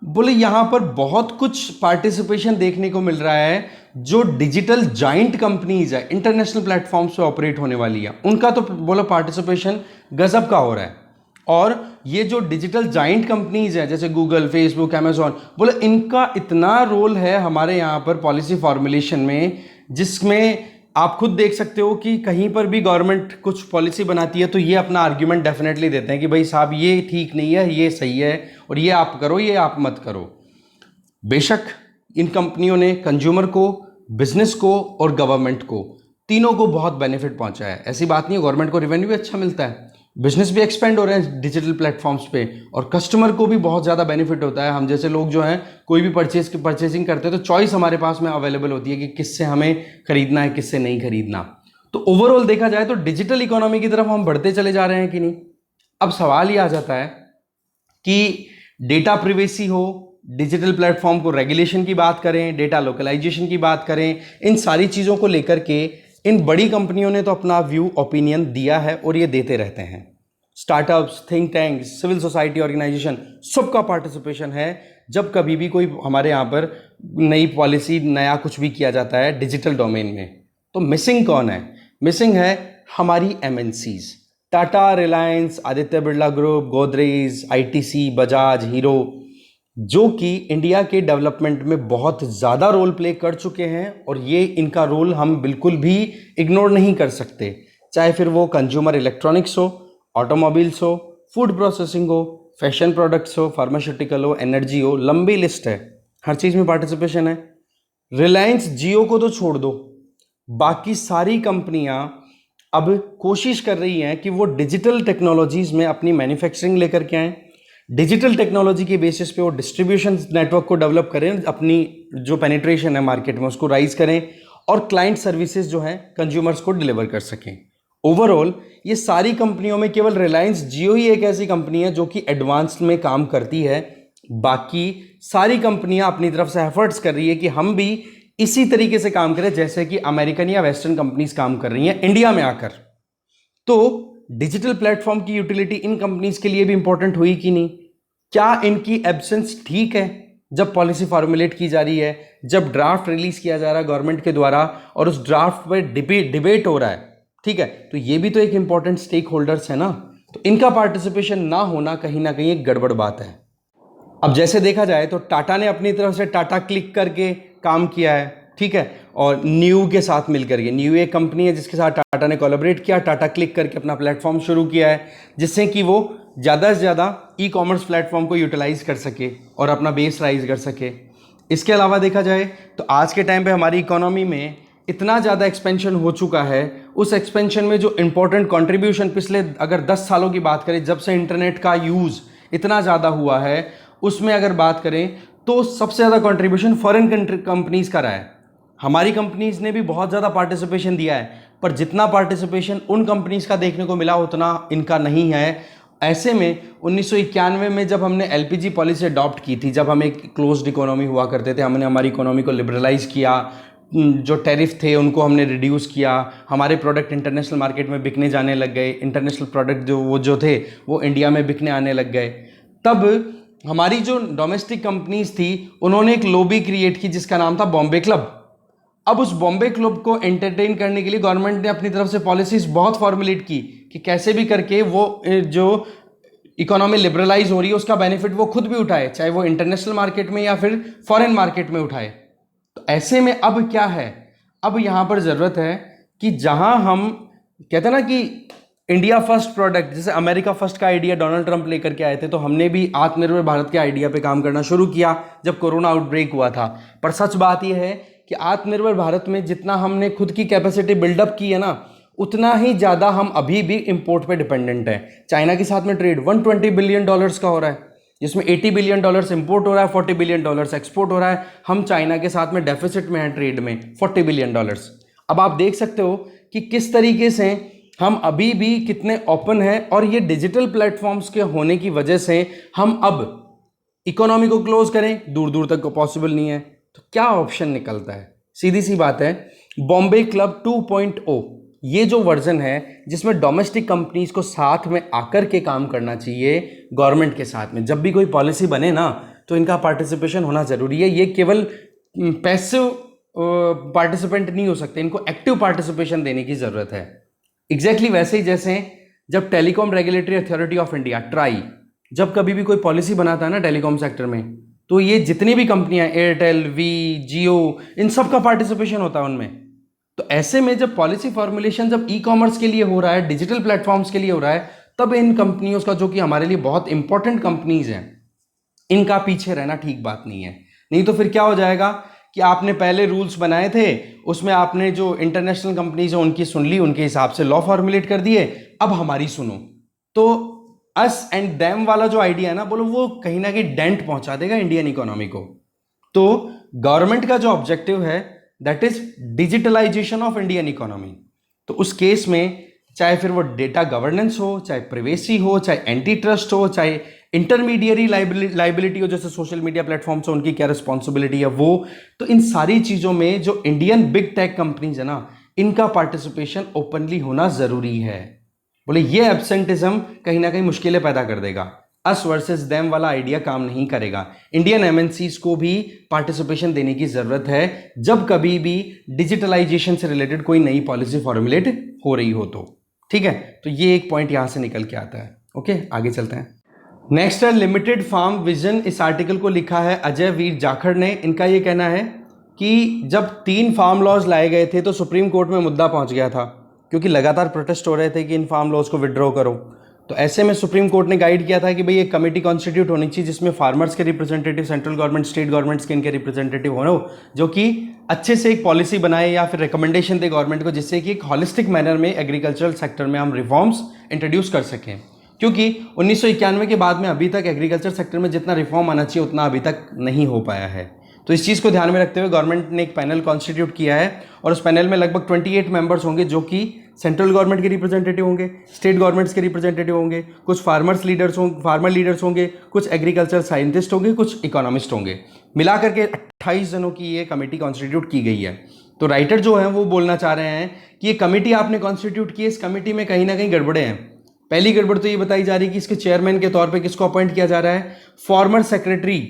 बोले यहाँ पर बहुत कुछ पार्टिसिपेशन देखने को मिल रहा है। जो डिजिटल जाइंट कंपनीज है, इंटरनेशनल प्लेटफॉर्म्स पे ऑपरेट होने वाली है, उनका तो बोलो पार्टिसिपेशन गजब का हो रहा है। और ये जो डिजिटल जाइंट कंपनीज है जैसे गूगल, फेसबुक, अमेजॉन, बोले इनका इतना रोल है हमारे यहाँ पर पॉलिसी फॉर्मुलेशन में, जिसमें आप खुद देख सकते हो कि कहीं पर भी गवर्नमेंट कुछ पॉलिसी बनाती है तो ये अपना आर्ग्यूमेंट डेफिनेटली देते हैं कि भाई साहब ये ठीक नहीं है, ये सही है, और ये आप करो, ये आप मत करो। बेशक इन कंपनियों ने कंज्यूमर को, बिजनेस को और गवर्नमेंट को, तीनों को बहुत बेनिफिट पहुंचा है। ऐसी बात नहीं है, गवर्नमेंट को रेवेन्यू भी अच्छा मिलता है, बिजनेस भी एक्सपेंड हो रहे हैं डिजिटल प्लेटफॉर्म्स पे, और कस्टमर को भी बहुत ज़्यादा बेनिफिट होता है। हम जैसे लोग जो हैं कोई भी परचेसिंग करते हैं तो चॉइस हमारे पास में अवेलेबल होती है कि किससे हमें खरीदना है, किससे नहीं खरीदना। तो ओवरऑल देखा जाए तो डिजिटल इकोनॉमी की तरफ हम बढ़ते चले जा रहे हैं कि नहीं। अब सवाल ये आ जाता है कि डेटा प्रिवेसी हो, डिजिटल प्लेटफॉर्म को रेगुलेशन की बात करें, डेटा लोकलाइजेशन की बात करें, इन सारी चीज़ों को लेकर के इन बड़ी कंपनियों ने तो अपना व्यू, ओपिनियन दिया है और ये देते रहते हैं। Startups, think tanks, civil society organisation, सबका पार्टिसिपेशन है जब कभी भी कोई हमारे यहाँ पर नई पॉलिसी, नया कुछ भी किया जाता है डिजिटल डोमेन में। तो मिसिंग कौन है? मिसिंग है हमारी MNCs, Tata, Reliance, Aditya Birla group, Godrej, ITC, Bajaj, hero, जो कि इंडिया के डेवलपमेंट में बहुत ज़्यादा रोल प्ले कर चुके हैं, और ये इनका रोल हम बिल्कुल भी इग्नोर नहीं कर सकते। चाहे फिर वो कंज्यूमर इलेक्ट्रॉनिक्स हो, ऑटोमोबाइल्स हो, फूड प्रोसेसिंग हो, फैशन प्रोडक्ट्स हो, फार्मास्यूटिकल हो, एनर्जी हो, लंबी लिस्ट है, हर चीज़ में पार्टिसिपेशन है। रिलायंस जियो को तो छोड़ दो, बाकी सारी कंपनियां अब कोशिश कर रही हैं कि वो डिजिटल टेक्नोलॉजीज में अपनी मैन्युफैक्चरिंग लेकर के आएँ, डिजिटल टेक्नोलॉजी के बेसिस पे वो डिस्ट्रीब्यूशन नेटवर्क को डेवलप करें, अपनी जो पेनिट्रेशन है मार्केट में उसको राइज करें, और क्लाइंट सर्विसेज जो है कंज्यूमर्स को डिलीवर कर सकें। ओवरऑल ये सारी कंपनियों में केवल रिलायंस जियो ही एक ऐसी कंपनी है जो कि एडवांस्ड में काम करती है। बाकी सारी कंपनियां अपनी तरफ से एफर्ट्स कर रही है कि हम भी इसी तरीके से काम करें जैसे कि अमेरिकन या वेस्टर्न कंपनीज काम कर रही हैं इंडिया में आकर। तो डिजिटल प्लेटफॉर्म की यूटिलिटी इन कंपनीज के लिए भी इंपॉर्टेंट हुई कि नहीं? क्या इनकी एब्सेंस ठीक है जब पॉलिसी फॉर्मुलेट की जा रही है, जब ड्राफ्ट रिलीज किया जा रहा है गवर्नमेंट के द्वारा और उस ड्राफ्ट पर डिबेट हो रहा है, ठीक है, तो ये भी तो एक इंपॉर्टेंट स्टेक होल्डर्स है ना, तो इनका पार्टिसिपेशन ना होना कहीं ना कहीं एक गड़बड़ बात है। अब जैसे देखा जाए तो टाटा ने अपनी तरफ से टाटा क्लिक करके काम किया है, ठीक है, और न्यू के साथ मिलकर के, न्यू एक कंपनी है जिसके साथ टाटा ने कोलैबोरेट किया, टाटा क्लिक करके अपना प्लेटफॉर्म शुरू किया है जिससे कि वो ज़्यादा से ज़्यादा ई कॉमर्स प्लेटफॉर्म को यूटिलाइज कर सके और अपना बेस राइज कर सके। इसके अलावा देखा जाए तो आज के टाइम पे हमारी इकोनॉमी में इतना ज़्यादा एक्सपेंशन हो चुका है, उस एक्सपेंशन में जो इंपॉर्टेंट कंट्रीब्यूशन पिछले अगर 10 सालों की बात करें जब से इंटरनेट का यूज़ इतना ज़्यादा हुआ है, उसमें अगर बात करें तो सबसे ज़्यादा कंट्रीब्यूशन फॉरेन कंपनीज़ का रहा है। हमारी कंपनीज ने भी बहुत ज़्यादा पार्टिसिपेशन दिया है, पर जितना पार्टिसिपेशन उन कंपनीज का देखने को मिला उतना इनका नहीं है। ऐसे में 1991 में जब हमने एलपीजी पॉलिसी अडॉप्ट की थी, जब हम एक क्लोज्ड इकोनॉमी हुआ करते थे, हमने हमारी इकोनॉमी को लिबरलाइज किया, जो टैरिफ थे उनको हमने रिड्यूस किया, हमारे प्रोडक्ट इंटरनेशनल मार्केट में बिकने जाने लग गए, इंटरनेशनल प्रोडक्ट जो थे वो इंडिया में बिकने आने लग गए। तब हमारी जो डोमेस्टिक कंपनीज थी उन्होंने एक लॉबी क्रिएट की जिसका नाम था बॉम्बे क्लब। अब उस बॉम्बे क्लब को एंटरटेन करने के लिए गवर्नमेंट ने अपनी तरफ से पॉलिसीज बहुत फॉर्मुलेट की कि कैसे भी करके वो जो इकोनॉमी लिबरलाइज हो रही है उसका बेनिफिट वो खुद भी उठाए, चाहे वो इंटरनेशनल मार्केट में या फिर फॉरेन मार्केट में उठाए। तो ऐसे में अब क्या है, अब यहाँ पर ज़रूरत है कि जहाँ हम कहते हैं ना कि इंडिया फर्स्ट प्रोडक्ट, जैसे अमेरिका फर्स्ट का आइडिया डोनाल्ड ट्रंप लेकर के आए थे, तो हमने भी आत्मनिर्भर भारत के आइडिया पे काम करना शुरू किया जब कोरोना आउटब्रेक हुआ था। पर सच बात यह है कि आत्मनिर्भर भारत में जितना हमने खुद की कैपेसिटी बिल्डअप की है ना, उतना ही ज़्यादा हम अभी भी इंपोर्ट पे डिपेंडेंट है। चाइना के साथ में ट्रेड $120 बिलियन का हो रहा है, जिसमें $80 बिलियन इंपोर्ट हो रहा है, $40 बिलियन एक्सपोर्ट हो रहा है। हम चाइना के साथ में डेफिसिट में हैं ट्रेड में, $40 बिलियन। अब आप देख सकते हो कि किस तरीके से हम अभी भी कितने ओपन हैं, और ये डिजिटल प्लेटफॉर्म्स के होने की वजह से हम अब इकोनॉमी को क्लोज करें दूर दूर तक को पॉसिबल नहीं है। तो क्या ऑप्शन निकलता है? सीधी सी बात है, बॉम्बे क्लब 2.0 ये जो वर्जन है जिसमें डोमेस्टिक कंपनीज को साथ में आकर के काम करना चाहिए गवर्नमेंट के साथ में। जब भी कोई पॉलिसी बने ना तो इनका पार्टिसिपेशन होना जरूरी है। ये केवल पैसिव पार्टिसिपेंट नहीं हो सकते, इनको एक्टिव पार्टिसिपेशन देने की जरूरत है। एग्जैक्टली वैसे ही जैसे जब telecom regulatory authority of India try जब कभी भी कोई पॉलिसी बनाता है ना टेलीकॉम सेक्टर में, तो ये जितनी भी कंपनियां एयरटेल, वी, जियो, इन सब का पार्टिसिपेशन होता है उनमें। तो ऐसे में जब पॉलिसी फॉर्मुलेशन जब ई कॉमर्स के लिए हो रहा है, डिजिटल प्लेटफॉर्म्स के लिए हो रहा है, तब इन कंपनियों का, जो कि हमारे लिए बहुत इंपॉर्टेंट कंपनीज हैं, इनका पीछे रहना ठीक बात नहीं है। नहीं तो फिर क्या हो जाएगा कि आपने पहले रूल्स बनाए थे, उसमें आपने जो इंटरनेशनल कंपनीज है उनकी सुन ली, उनके हिसाब से लॉ फॉर्मुलेट कर दिए, अब हमारी सुनो। तो अस एंड देम वाला जो आइडिया है ना, बोलो वो कहीं ना कहीं डेंट पहुंचा देगा इंडियन इकोनॉमी को। तो गवर्नमेंट का जो ऑब्जेक्टिव है that is digitalisation of Indian economy. तो उस केस में चाहे फिर वो डेटा गवर्नेंस हो, चाहे प्रिवेसी हो, चाहे एंटी ट्रस्ट हो, चाहे इंटरमीडियरी लाइबिलिटी हो, जैसे सोशल मीडिया प्लेटफॉर्म्स हो उनकी क्या रिस्पॉन्सिबिलिटी है वो, तो इन सारी चीज़ों में जो इंडियन बिग टेक कंपनीज है ना, इनका पार्टिसिपेशन ओपनली होना ज़रूरी है। बोले ये एब्सेंटिज्म कहीं ना कहीं मुश्किलें पैदा कर देगा, अस वर्सेस देम वाला आइडिया काम नहीं करेगा। इंडियन एमएनसीज को भी पार्टिसिपेशन देने की ज़रूरत है जब कभी भी डिजिटलाइजेशन से रिलेटेड कोई नई पॉलिसी फॉर्मुलेट हो रही हो तो, ठीक है। तो ये एक पॉइंट यहाँ से निकल के आता है। ओके, आगे चलते हैं। नेक्स्ट है लिमिटेड फार्म विजन। इस आर्टिकल को लिखा है अजय वीर जाखड़ ने। इनका ये कहना है कि जब 3 फार्म लॉज लाए गए थे तो सुप्रीम कोर्ट में मुद्दा पहुंच गया था, क्योंकि लगातार प्रोटेस्ट हो रहे थे कि इन फार्म लॉज को विड्रॉ करो। तो ऐसे में सुप्रीम कोर्ट ने गाइड किया था कि भाई एक कमेटी कॉन्स्टिट्यूट होनी चाहिए जिसमें फार्मर्स के representative, central government, state governments के इनके रिप्रेजेंटेटिव हो, जो कि अच्छे से एक पॉलिसी बनाए या फिर रिकमेंडेशन दे गवर्नमेंट को, जिससे कि एक हॉलिस्टिक मैनर में एग्रीकल्चरल सेक्टर में हम रिफॉर्म्स इंट्रोड्यूस कर सकें। क्योंकि 1991 के बाद में अभी तक एग्रीकल्चर सेक्टर में जितना रिफॉर्म आना चाहिए उतना अभी तक नहीं हो पाया है। तो इस चीज़ को ध्यान में रखते हुए गवर्नमेंट ने एक पैनल कॉन्स्टिट्यूट किया है, और उस पैनल में लगभग 28 मेंबर्स होंगे जो कि सेंट्रल गवर्नमेंट के रिप्रेजेंटेटिव होंगे, स्टेट गवर्नमेंट्स के रिप्रेजेंटेटिव होंगे, कुछ फार्मर लीडर्स होंगे, कुछ एग्रीकल्चर साइंटिस्ट होंगे, कुछ इकोनॉमिस्ट होंगे। मिला करके 28 जनों की ये कमेटी कॉन्स्टिट्यूट की गई है। तो राइटर जो है वो बोलना चाह रहे हैं कि ये कमेटी आपने कॉन्स्टिट्यूट की है, इस कमेटी में कहीं ना कहीं गड़बड़े हैं। पहली गड़बड़ तो ये बताई जा रही है कि इसके चेयरमैन के तौर पे किसको अपॉइंट किया जा रहा है, former secretary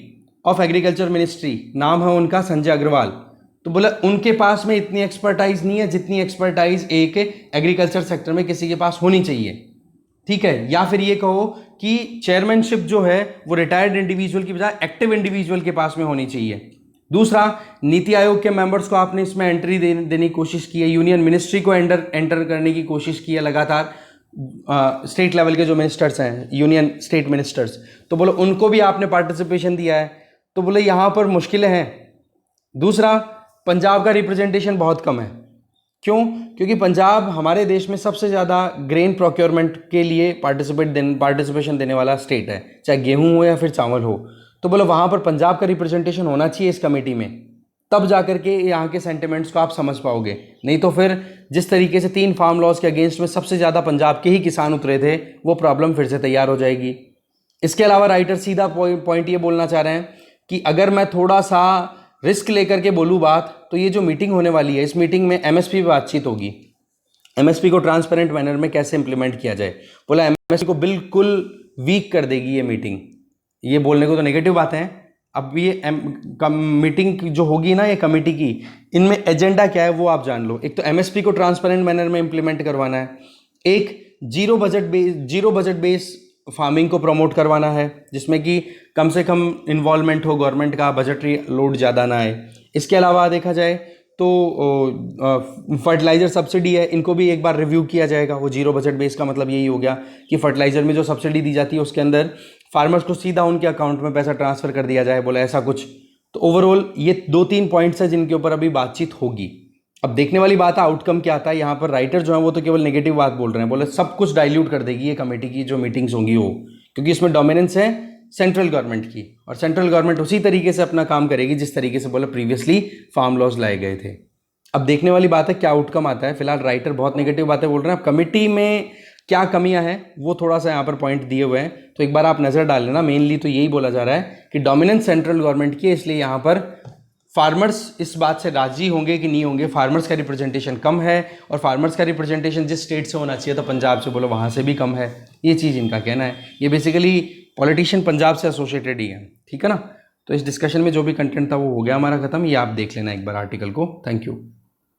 of agriculture ministry, नाम है उनका संजय अग्रवाल। तो बोला उनके पास में इतनी एक्सपर्टाइज नहीं है जितनी एक्सपर्टाइज एक एग्रीकल्चर सेक्टर में किसी के पास होनी चाहिए, ठीक है। या फिर ये कहो कि चेयरमैनशिप जो है वो रिटायर्ड इंडिविजुअल की बजाय एक्टिव इंडिविजुअल के पास में होनी चाहिए। दूसरा, नीति आयोग के मेंबर्स को आपने इसमें एंट्री देने की कोशिश की है, यूनियन मिनिस्ट्री को एंटर करने की कोशिश की है लगातार, स्टेट लेवल के जो मिनिस्टर्स हैं, यूनियन स्टेट मिनिस्टर्स, तो बोलो उनको भी आपने पार्टिसिपेशन दिया है, तो बोले यहाँ पर मुश्किलें हैं। दूसरा, पंजाब का रिप्रेजेंटेशन बहुत कम है। क्यों? क्योंकि पंजाब हमारे देश में सबसे ज़्यादा ग्रेन प्रोक्योरमेंट के लिए पार्टिसिपेशन देने वाला स्टेट है, चाहे गेहूं हो या फिर चावल हो। तो बोलो वहाँ पर पंजाब का रिप्रेजेंटेशन होना चाहिए इस कमेटी में, तब जा करके यहाँ के सेंटिमेंट्स को आप समझ पाओगे। नहीं तो फिर जिस तरीके से 3 फार्म लॉज के अगेंस्ट में सबसे ज़्यादा पंजाब के ही किसान उतरे थे, वो प्रॉब्लम फिर से तैयार हो जाएगी। इसके अलावा राइटर सीधा पॉइंट ये बोलना चाह रहे हैं कि अगर मैं थोड़ा सा रिस्क लेकर के बोलूँ बात, तो ये जो मीटिंग होने वाली है, इस मीटिंग में एमएसपी पे बातचीत होगी। एमएसपी को ट्रांसपेरेंट मैनर में कैसे इंप्लीमेंट किया जाए, बोला एमएसपी को बिल्कुल वीक कर देगी ये मीटिंग। ये बोलने को तो नेगेटिव बातें हैं। अब ये मीटिंग जो होगी ना ये कमेटी की, इनमें एजेंडा क्या है वो आप जान लो। एक तो एमएसपी को ट्रांसपेरेंट मैनर में इंप्लीमेंट करवाना है, एक जीरो बजट बेस फार्मिंग को प्रमोट करवाना है, जिसमें कि कम से कम इन्वॉल्वमेंट हो गवर्नमेंट का, बजटरी लोड ज़्यादा ना आए। इसके अलावा देखा जाए तो फर्टिलाइज़र सब्सिडी है, इनको भी एक बार रिव्यू किया जाएगा। वो जीरो बजट बेस का मतलब यही हो गया कि फर्टिलाइज़र में जो सब्सिडी दी जाती है उसके अंदर फार्मर्स को सीधा उनके अकाउंट में पैसा ट्रांसफ़र कर दिया जाए, बोला ऐसा कुछ। तो ओवरऑल ये 2-3 पॉइंट्स हैं जिनके ऊपर अभी बातचीत होगी। अब देखने वाली बात है आउटकम क्या आता है। यहाँ पर राइटर जो है वो तो केवल नेगेटिव बात बोल रहे हैं, बोले सब कुछ डाइल्यूट कर देगी ये कमेटी की जो मीटिंग्स होंगी वो, क्योंकि इसमें डोमिनेंस है सेंट्रल गवर्नमेंट की, और सेंट्रल गवर्नमेंट उसी तरीके से अपना काम करेगी जिस तरीके से बोले प्रीवियसली फार्म लॉज लाए गए थे। अब देखने वाली बात है क्या आउटकम आता है। फिलहाल राइटर बहुत नेगेटिव बातें बोल रहे हैं। अब कमेटी में क्या कमियां हैं वो थोड़ा सा यहाँ पर पॉइंट दिए हुए हैं, तो एक बार आप नज़र डाल लेना। मेनली तो यही बोला जा रहा है कि डोमिनेंस सेंट्रल गवर्नमेंट की है, इसलिए यहाँ पर फार्मर्स इस बात से राजी होंगे कि नहीं होंगे। फार्मर्स का रिप्रेजेंटेशन कम है, और फार्मर्स का रिप्रेजेंटेशन जिस स्टेट से होना चाहिए तो पंजाब से बोलो वहाँ से भी कम है। ये चीज़ इनका कहना है। ये बेसिकली पॉलिटिशियन पंजाब से एसोसिएटेड ही है, ठीक है ना। तो इस डिस्कशन में जो भी कंटेंट था वो हो गया हमारा ख़त्म। ये आप देख लेना एक बार आर्टिकल को। Thank you.